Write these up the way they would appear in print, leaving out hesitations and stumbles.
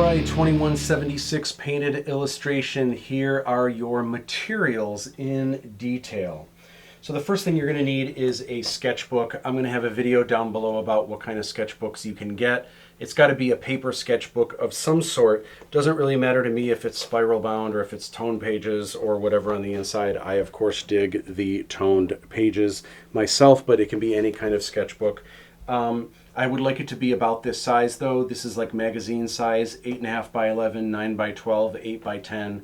right, 2176 painted illustration. Here are your materials in detail. So the first thing you're going to need is a sketchbook. I'm going to have a video down below about what kind of sketchbooks you can get. It's got to be a paper sketchbook of some sort. Doesn't really matter to me if it's spiral bound or if it's toned pages or whatever on the inside. I of course dig the toned pages myself, but it can be any kind of sketchbook. I would like it to be about this size though. This is like magazine size, 8.5 by 11, 9 by 12, 8 by 10.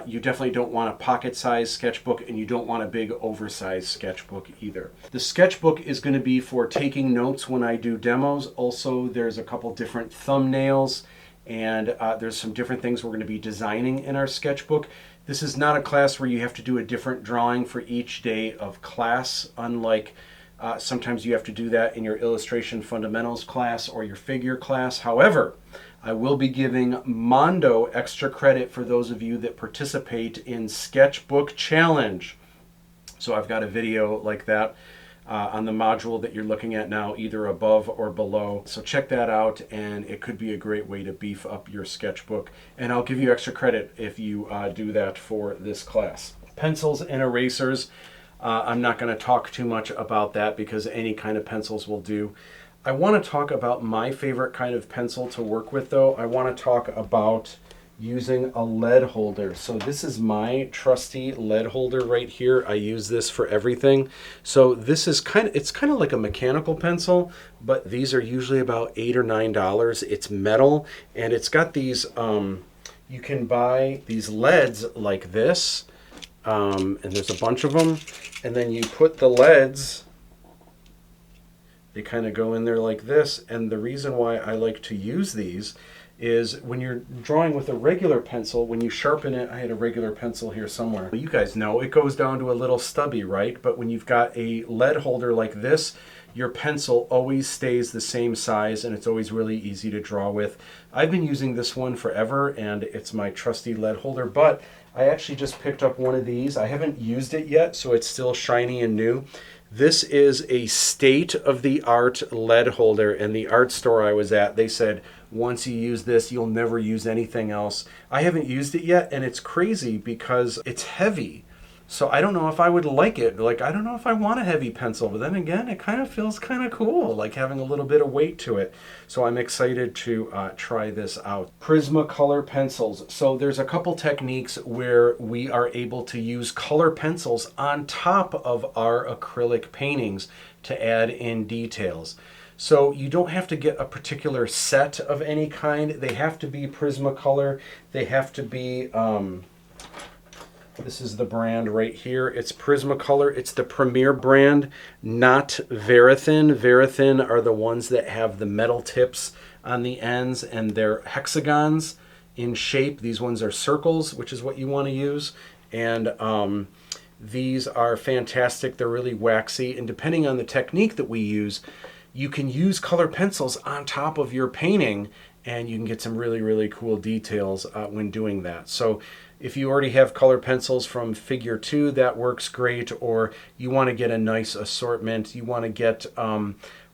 You definitely don't want a pocket size sketchbook, and you don't want a big oversized sketchbook either. The sketchbook is going to be for taking notes when I do demos. Also, there's a couple different thumbnails, and there's some different things we're going to be designing in our sketchbook. This is not a class where you have to do a different drawing for each day of class, unlike sometimes you have to do that in your illustration fundamentals class or your figure class. However, I will be giving Mondo extra credit for those of you that participate in Sketchbook Challenge. So I've got a video like that on the module that you're looking at now, either above or below. So check that out, and it could be a great way to beef up your sketchbook. And I'll give you extra credit if you do that for this class. Pencils and erasers. I'm not going to talk too much about that because any kind of pencils will do. I want to talk about my favorite kind of pencil to work with though. I want to talk about using a lead holder. So this is my trusty lead holder right here. I use this for everything. So this is it's kind of like a mechanical pencil, but these are usually about $8 or $9. It's metal, and it's got these, you can buy these leads like this, and there's a bunch of them, and then you put the leads, they kind of go in there like this. And the reason why I like to use these is when you're drawing with a regular pencil, when you sharpen it, I had a regular pencil here somewhere. You guys know it goes down to a little stubby, right? But when you've got a lead holder like this, your pencil always stays the same size, and it's always really easy to draw with. I've been using this one forever, and it's my trusty lead holder, but I actually just picked up one of these. I haven't used it yet, so it's still shiny and new. This is a state-of-the-art lead holder, and the art store I was at, they said, once you use this, you'll never use anything else. I haven't used it yet, and it's crazy because it's heavy. So I don't know if I would like it. Like, I don't know if I want a heavy pencil, but then again, it kind of feels kind of cool, like having a little bit of weight to it. So I'm excited to try this out. Prismacolor pencils. So there's a couple techniques where we are able to use color pencils on top of our acrylic paintings to add in details. So you don't have to get a particular set of any kind. They have to be Prismacolor. They have to be... this is the brand right here. It's Prismacolor. It's the premier brand, not Verithin. Verithin are the ones that have the metal tips on the ends, and they're hexagons in shape. These ones are circles, which is what you want to use. And these are fantastic. They're really waxy. And depending on the technique that we use, you can use color pencils on top of your painting, and you can get some really, really cool details when doing that. So if you already have color pencils from figure 2, that works great. Or you want to get a nice assortment. You want to get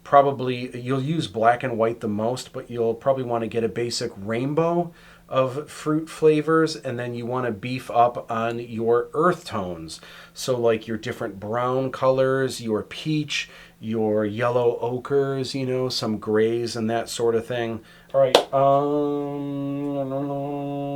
probably, you'll use black and white the most, but you'll probably want to get a basic rainbow of fruit flavors, and then you want to beef up on your earth tones. So like your different brown colors, your peach, your yellow ochres, you know, some grays and that sort of thing. All right,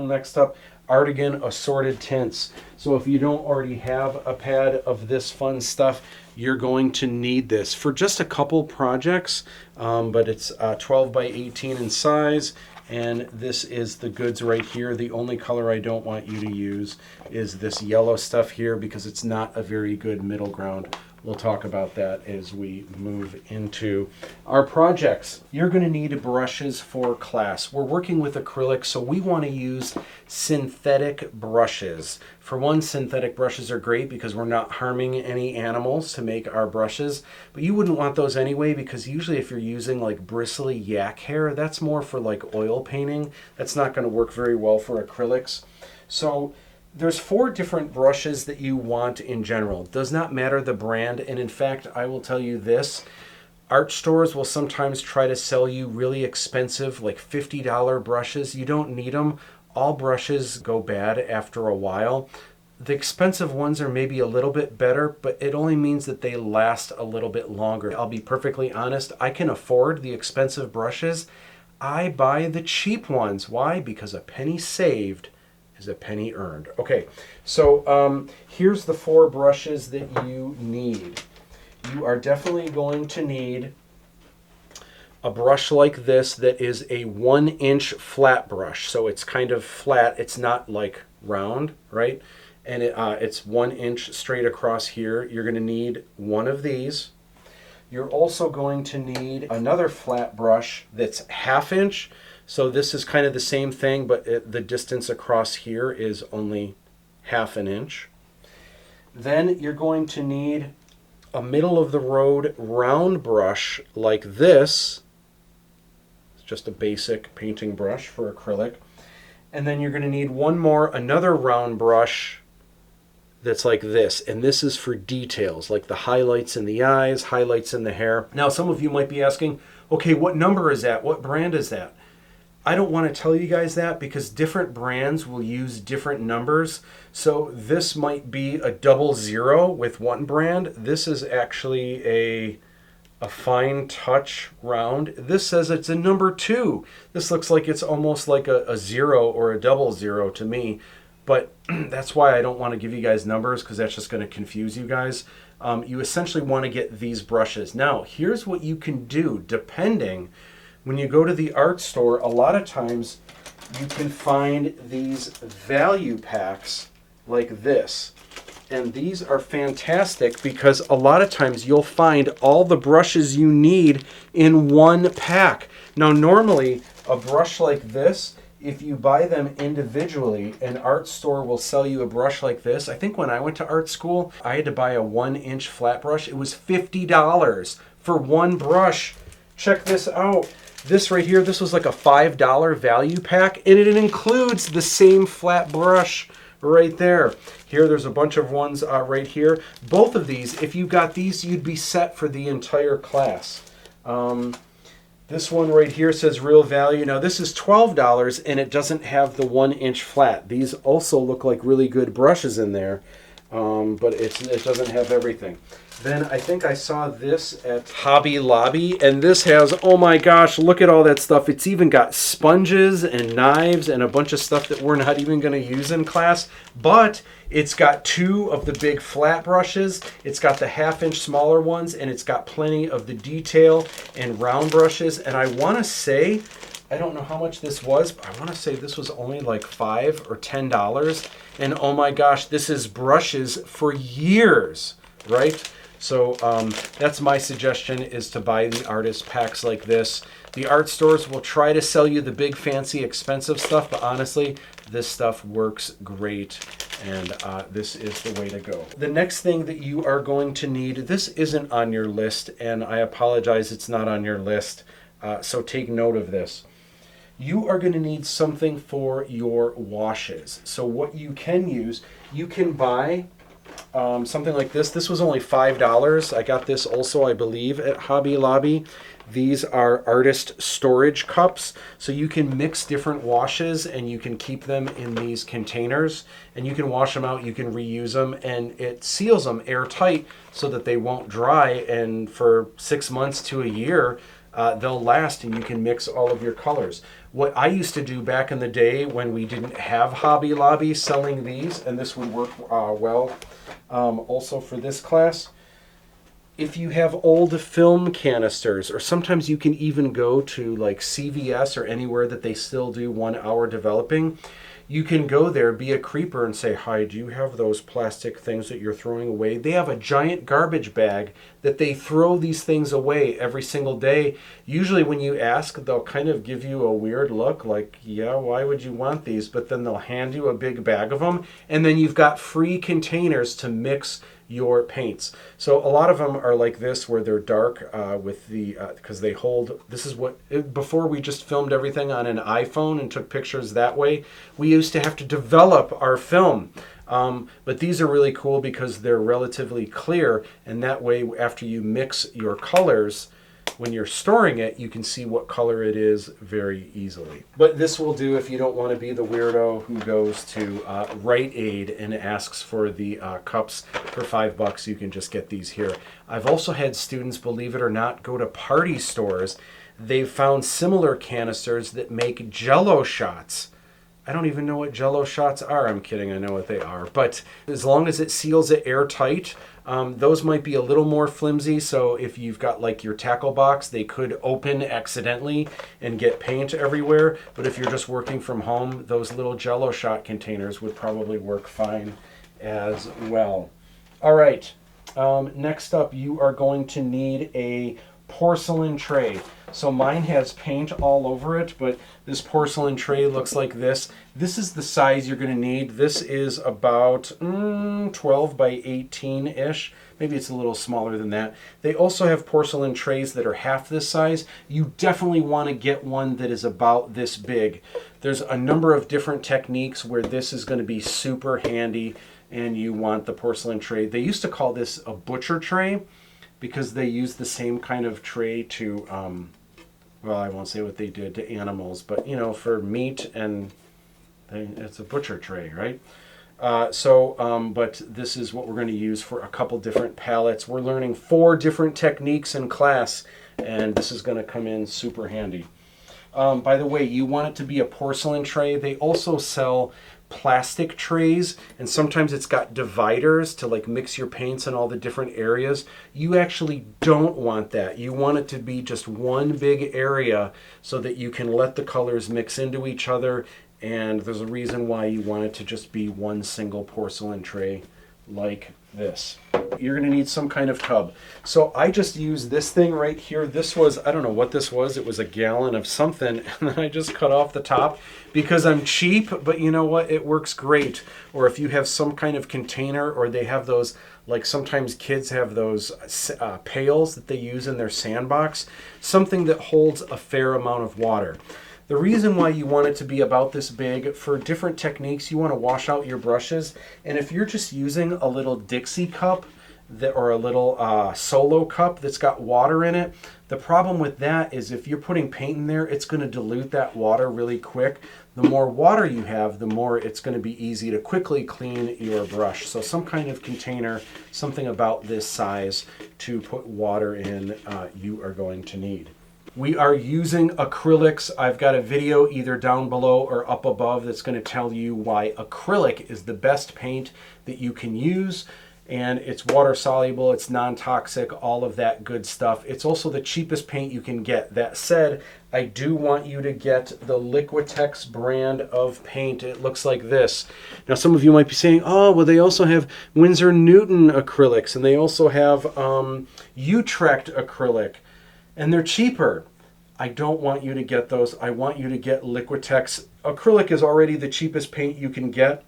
next up, Artigan Assorted Tints. So if you don't already have a pad of this fun stuff, you're going to need this for just a couple projects, but it's 12 by 18 in size. And this is the goods right here. The only color I don't want you to use is this yellow stuff here because it's not a very good middle ground. We'll talk about that as we move into our projects. You're going to need brushes for class. We're working with acrylic, so we want to use synthetic brushes. For one, synthetic brushes are great because we're not harming any animals to make our brushes, but you wouldn't want those anyway because usually if you're using like bristly yak hair, that's more for like oil painting. That's not going to work very well for acrylics. So there's 4 different brushes that you want in general. It does not matter the brand, and in fact, I will tell you this. Art stores will sometimes try to sell you really expensive, like $50 brushes. You don't need them. All brushes go bad after a while. The expensive ones are maybe a little bit better, but it only means that they last a little bit longer. I'll be perfectly honest, I can afford the expensive brushes. I buy the cheap ones. Why? Because a penny saved is a penny earned. Okay, so here's the 4 brushes that you need. You are definitely going to need a brush like this that is a 1-inch flat brush. So it's kind of flat. It's not like round, right? And it's 1 inch straight across here. You're going to need one of these. You're also going to need another flat brush that's 1/2 inch. So this is kind of the same thing, but the distance across here is only 1/2 inch. Then you're going to need a middle of the road round brush like this. It's just a basic painting brush for acrylic. And then you're going to need one more, another round brush that's like this. And this is for details, like the highlights in the eyes, highlights in the hair. Now, some of you might be asking, okay, what number is that? What brand is that? I don't want to tell you guys that because different brands will use different numbers. So this might be a 00 with one brand. This is actually a fine touch round. This says it's a number 2. This looks like it's almost like a 0 or a 00 to me. But that's why I don't want to give you guys numbers, because that's just going to confuse you guys. You essentially want to get these brushes. Now, here's what you can do depending. When you go to the art store, a lot of times you can find these value packs like this. And these are fantastic because a lot of times you'll find all the brushes you need in one pack. Now, normally a brush like this, if you buy them individually, an art store will sell you a brush like this. I think when I went to art school, I had to buy a 1-inch flat brush. It was $50 for one brush. Check this out. This right here, this was like a $5 value pack, and it includes the same flat brush right there. Here, there's a bunch of ones right here. Both of these, if you got these, you'd be set for the entire class. This one right here says real value. Now, this is $12, and it doesn't have the 1-inch flat. These also look like really good brushes in there, but it doesn't have everything. Then I think I saw this at Hobby Lobby, and this has, oh my gosh, look at all that stuff. It's even got sponges and knives and a bunch of stuff that we're not even going to use in class, but it's got 2 of the big flat brushes. It's got the 1/2-inch smaller ones, and it's got plenty of the detail and round brushes. And I want to say, I don't know how much this was, but I want to say this was only like $5 or $10. And oh my gosh, this is brushes for years, right? So that's my suggestion, is to buy the artist packs like this. The art stores will try to sell you the big, fancy, expensive stuff, but honestly, this stuff works great, and this is the way to go. The next thing that you are going to need, this isn't on your list, and I apologize it's not on your list, so take note of this. You are going to need something for your washes. So what you can use, you can buy something like this. This was only $5. I got this also, I believe, at Hobby Lobby. These are artist storage cups. So you can mix different washes and you can keep them in these containers, and you can wash them out, you can reuse them, and it seals them airtight so that they won't dry, and for 6 months to a year, they'll last, and you can mix all of your colors. What I used to do back in the day when we didn't have Hobby Lobby selling these, and this would work well also for this class, if you have old film canisters, or sometimes you can even go to like CVS or anywhere that they still do 1 hour developing, you can go there, be a creeper, and say, hi, do you have those plastic things that you're throwing away? They have a giant garbage bag that they throw these things away every single day. Usually when you ask, they'll kind of give you a weird look, like, yeah, why would you want these? But then they'll hand you a big bag of them, and then you've got free containers to mix your paints. So a lot of them are like this, where they're dark with the because they hold, this is what, before we just filmed everything on an iPhone and took pictures that way, we used to have to develop our film. But these are really cool because they're relatively clear, and that way after you mix your colors, when you're storing it, you can see what color it is very easily. But this will do if you don't want to be the weirdo who goes to Rite Aid and asks for the cups for $5. You can just get these here. I've also had students, believe it or not, go to party stores. They've found similar canisters that make Jello shots. I don't even know what Jello shots are. I'm kidding, I know what they are. But as long as it seals it airtight, those might be a little more flimsy. So if you've got like your tackle box, they could open accidentally and get paint everywhere. But if you're just working from home, those little Jello shot containers would probably work fine as well. All right, next up, you are going to need a porcelain tray. So mine has paint all over it, but this porcelain tray looks like this. This is the size you're going to need. This is about 12 by 18-ish. Maybe it's a little smaller than that. They also have porcelain trays that are half this size. You definitely want to get one that is about this big. There's a number of different techniques where this is going to be super handy, and you want the porcelain tray. They used to call this a butcher tray because they use the same kind of tray to well, I won't say what they did to animals, but you know, for meat, and it's a butcher tray, right? But this is what we're going to use for a couple different palettes. We're learning 4 different techniques in class, and this is going to come in super handy. By the way, you want it to be a porcelain tray. They also sell plastic trays, and sometimes it's got dividers to like mix your paints in all the different areas. You actually don't want that. You want it to be just one big area so that you can let the colors mix into each other, and there's a reason why you want it to just be one single porcelain tray like this. You're going to need some kind of tub. So I just used this thing right here. This was, I don't know what this was. It was a gallon of something, and then I just cut off the top because I'm cheap, but you know what? It works great. Or if you have some kind of container, or they have those, like sometimes kids have those pails that they use in their sandbox, something that holds a fair amount of water. The reason why you want it to be about this big, for different techniques, you want to wash out your brushes. And if you're just using a little Dixie cup or a little solo cup that's got water in it, the problem with that is if you're putting paint in there, it's going to dilute that water really quick. The more water you have, the more it's going to be easy to quickly clean your brush. So some kind of container, something about this size to put water in, you are going to need. We are using acrylics. I've got a video either down below or up above that's going to tell you why acrylic is the best paint that you can use. And it's water soluble, it's non-toxic, all of that good stuff. It's also the cheapest paint you can get. That said, I do want you to get the Liquitex brand of paint. It looks like this. Now some of you might be saying, oh, well they also have Winsor Newton acrylics, and they also have Utrecht acrylic, and they're cheaper. I don't want you to get those. I want you to get Liquitex. Acrylic is already the cheapest paint you can get,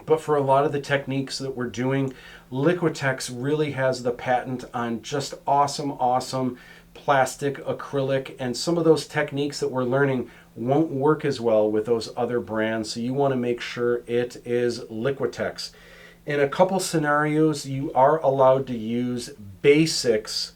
but for a lot of the techniques that we're doing, Liquitex really has the patent on just awesome plastic acrylic, and some of those techniques that we're learning won't work as well with those other brands, so you want to make sure it is Liquitex. In a couple scenarios, you are allowed to use BASICS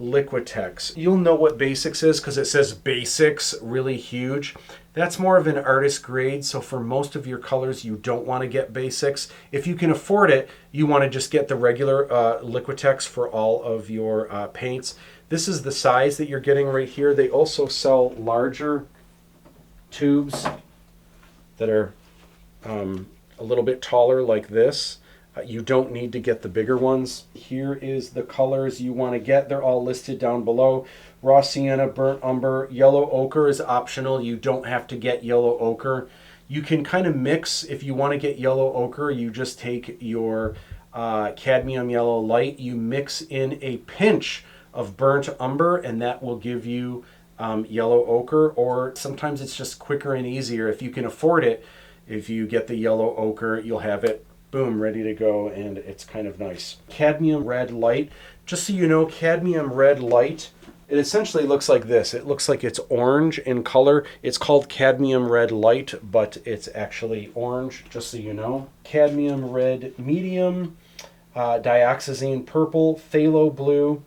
Liquitex. You'll know what BASICS is because it says BASICS really huge. That's more of an artist grade, so for most of your colors you don't want to get BASICS. If you can afford it, you want to just get the regular Liquitex for all of your paints. This is the size that you're getting right here. They also sell larger tubes that are a little bit taller like this. You don't need to get the bigger ones. Here is the colors you want to get. They're all listed down below. Raw Sienna, Burnt Umber, Yellow Ochre is optional. You don't have to get Yellow Ochre. You can kind of mix. If you want to get Yellow Ochre, you just take your Cadmium Yellow Light. You mix in a pinch of Burnt Umber, and that will give you Yellow Ochre. Or sometimes it's just quicker and easier. If you can afford it, if you get the Yellow Ochre, you'll have it boom, ready to go, and it's kind of nice. Cadmium Red Light. Just so you know, Cadmium Red Light, it essentially looks like this. It looks like it's orange in color. It's called Cadmium Red Light, but it's actually orange, just so you know. Cadmium Red Medium, Dioxazine Purple, Phthalo Blue.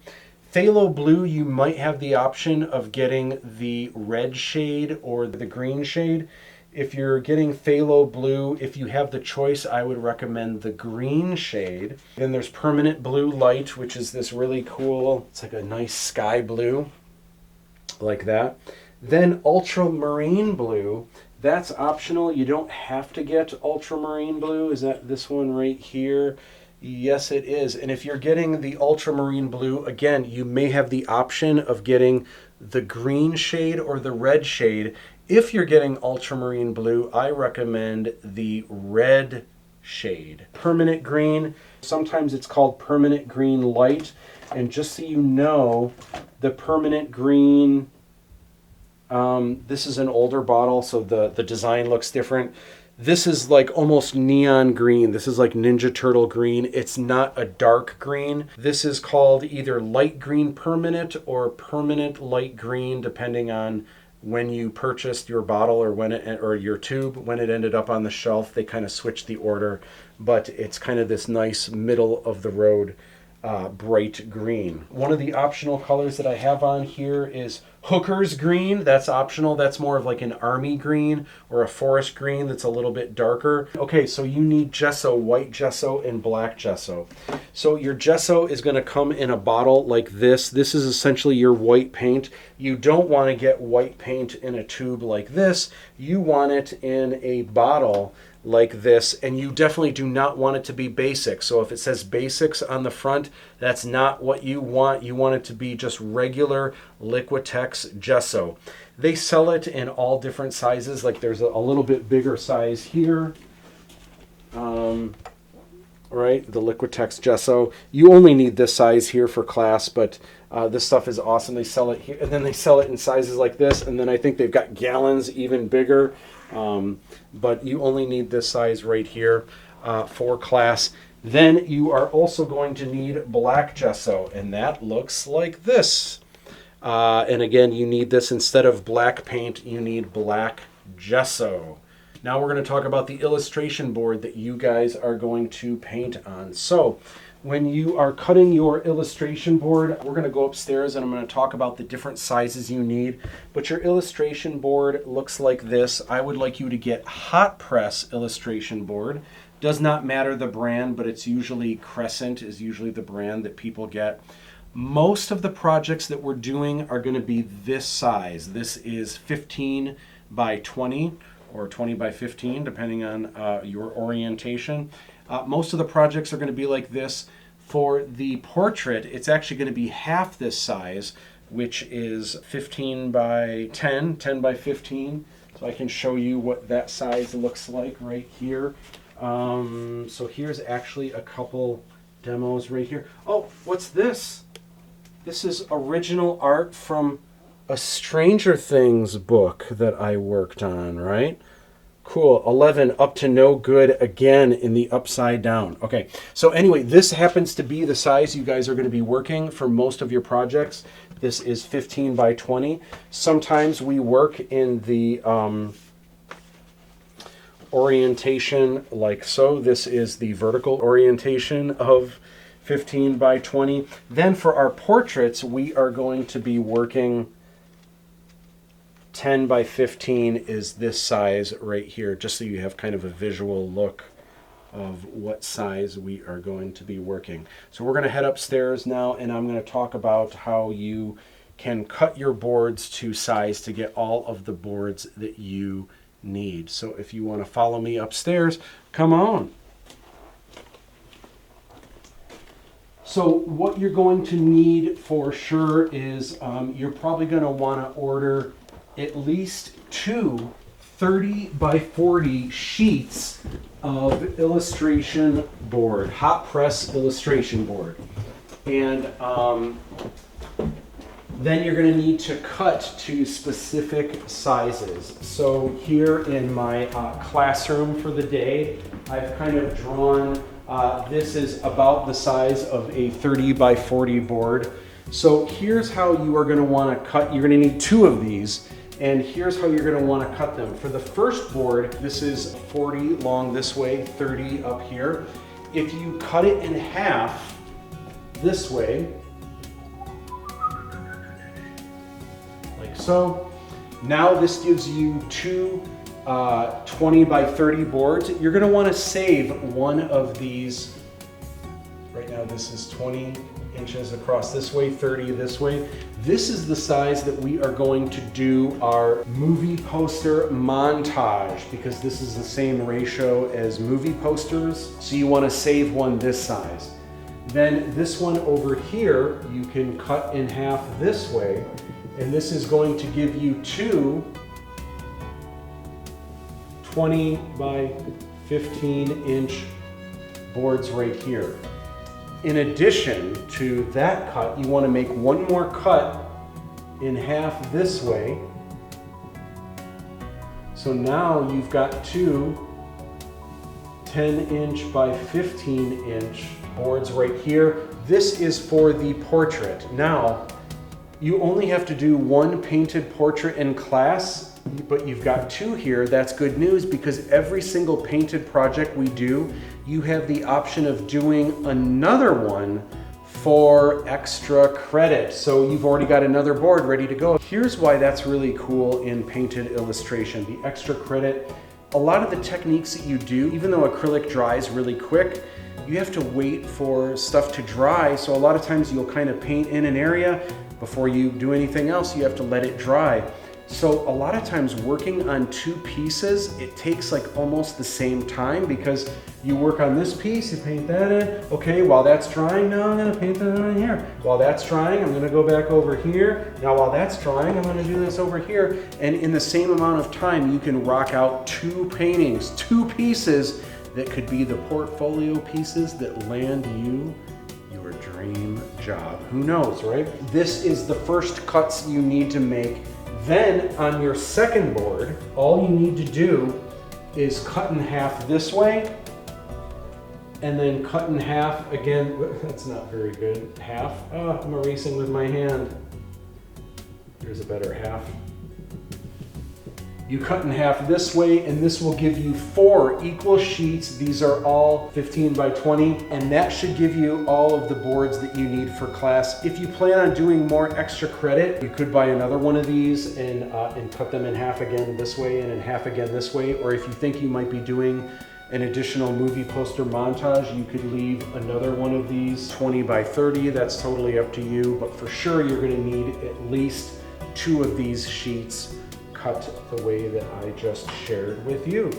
Phthalo blue, you might have the option of getting the red shade or the green shade. If you're getting phthalo blue, if you have the choice, I would recommend the green shade. Then there's permanent blue light, which is this really cool, it's like a nice sky blue, like that. Then ultramarine blue, that's optional. You don't have to get ultramarine blue. Is that this one right here? Yes, it is. And if you're getting the ultramarine blue, again, you may have the option of getting the green shade or the red shade. If you're getting ultramarine blue, I recommend the red shade. Permanent green, sometimes it's called permanent green light. And just so you know, the permanent green, this is an older bottle, so the design looks different. This is like almost neon green. This is like Ninja Turtle green. It's not a dark green. This is called either light green permanent or permanent light green, depending on when you purchased your bottle or when it, or your tube, when it ended up on the shelf. They kind of switched the order, but it's kind of this nice middle of the road bright green. One of the optional colors that I have on here is Hooker's green. That's optional. That's more of like an army green or a forest green that's a little bit darker. Okay, so you need gesso, white gesso and black gesso. So your gesso is going to come in a bottle like this. This is essentially your white paint. You don't want to get white paint in a tube like this. You want it in a bottle like this, and you definitely do not want it to be basic. So if it says basics on the front, that's not what you want. You want it to be just regular Liquitex gesso. They sell it in all different sizes. Like there's a little bit bigger size here, right? The Liquitex gesso. You only need this size here for class, but this stuff is awesome. They sell it here, and then they sell it in sizes like this, and then I think they've got gallons even bigger. But you only need this size right here for class. Then you are also going to need black gesso, and that looks like this. And again, you need this instead of black paint, you need black gesso. Now we're going to talk about the illustration board that you guys are going to paint on. So when you are cutting your illustration board, we're going to go upstairs and I'm going to talk about the different sizes you need. But your illustration board looks like this. I would like you to get hot press illustration board. Does not matter the brand, but it's usually Crescent is usually the brand that people get. Most of the projects that we're doing are going to be this size. This is 15 by 20 or 20 by 15, depending on your orientation. Most of the projects are going to be like this. For the portrait, it's actually going to be half this size, which is 15 by 10, 10 by 15. So I can show you what that size looks like right here. So here's actually a couple demos right here. Oh, what's this? This is original art from a Stranger Things book that I worked on, right? Cool. 11 up to no good again in the upside down. Okay, so anyway, this happens to be the size you guys are going to be working for most of your projects. This is 15 by 20. Sometimes we work in the orientation like so. This is the vertical orientation of 15 by 20. Then for our portraits, we are going to be working 10 by 15 is this size right here, just so you have kind of a visual look of what size we are going to be working. So we're going to head upstairs now, and I'm going to talk about how you can cut your boards to size to get all of the boards that you need. So if you want to follow me upstairs, come on. So what you're going to need for sure is you're probably going to want to order at least two 30 by 40 sheets of illustration board, hot press illustration board. And then you're going to need to cut to specific sizes. So here in my classroom for the day, I've kind of drawn, this is about the size of a 30 by 40 board. So here's how you are going to want to cut. You're going to need two of these. And here's how you're going to want to cut them. For the first board, this is 40 long this way, 30 up here. If you cut it in half this way, So now this gives you two 20 by 30 boards. You're going to want to save one of these. Right now this is 20 inches across this way, 30 this way. This is the size that we are going to do our movie poster montage, because this is the same ratio as movie posters. So you want to save one this size. Then this one over here, you can cut in half this way, and this is going to give you two 20 by 15 inch boards right here. In addition to that cut, you want to make one more cut in half this way. So now you've got two 10-inch by 15-inch boards right here. This is for the portrait. Now, you only have to do one painted portrait in class, but you've got two here. That's good news, because every single painted project we do, you have the option of doing another one for extra credit. So you've already got another board ready to go. Here's why that's really cool in painted illustration, the extra credit. A lot of the techniques that you do, even though acrylic dries really quick, you have to wait for stuff to dry. So a lot of times you'll kind of paint in an area before you do anything else, you have to let it dry. So a lot of times working on two pieces, it takes like almost the same time, because you work on this piece, you paint that in. Okay, while that's drying, now I'm gonna paint that in here. While that's drying, I'm gonna go back over here. Now while that's drying, I'm gonna do this over here. And in the same amount of time, you can rock out two paintings, two pieces that could be the portfolio pieces that land you your dream job. Who knows, right? This is the first cuts you need to make. Then on your second board, all you need to do is cut in half this way, and then cut in half again. That's not very good. Half. Oh, I'm erasing with my hand. Here's a better half. You cut in half this way, and this will give you 4 equal sheets. These are all 15 by 20, and that should give you all of the boards that you need for class. If you plan on doing more extra credit, you could buy another one of these and cut them in half again this way and in half again this way. Or if you think you might be doing an additional movie poster montage, you could leave another one of these 20 by 30. That's totally up to you, but for sure you're going to need at least 2 of these sheets cut the way that I just shared with you.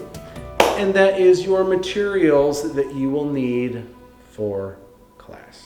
And that is your materials that you will need for class.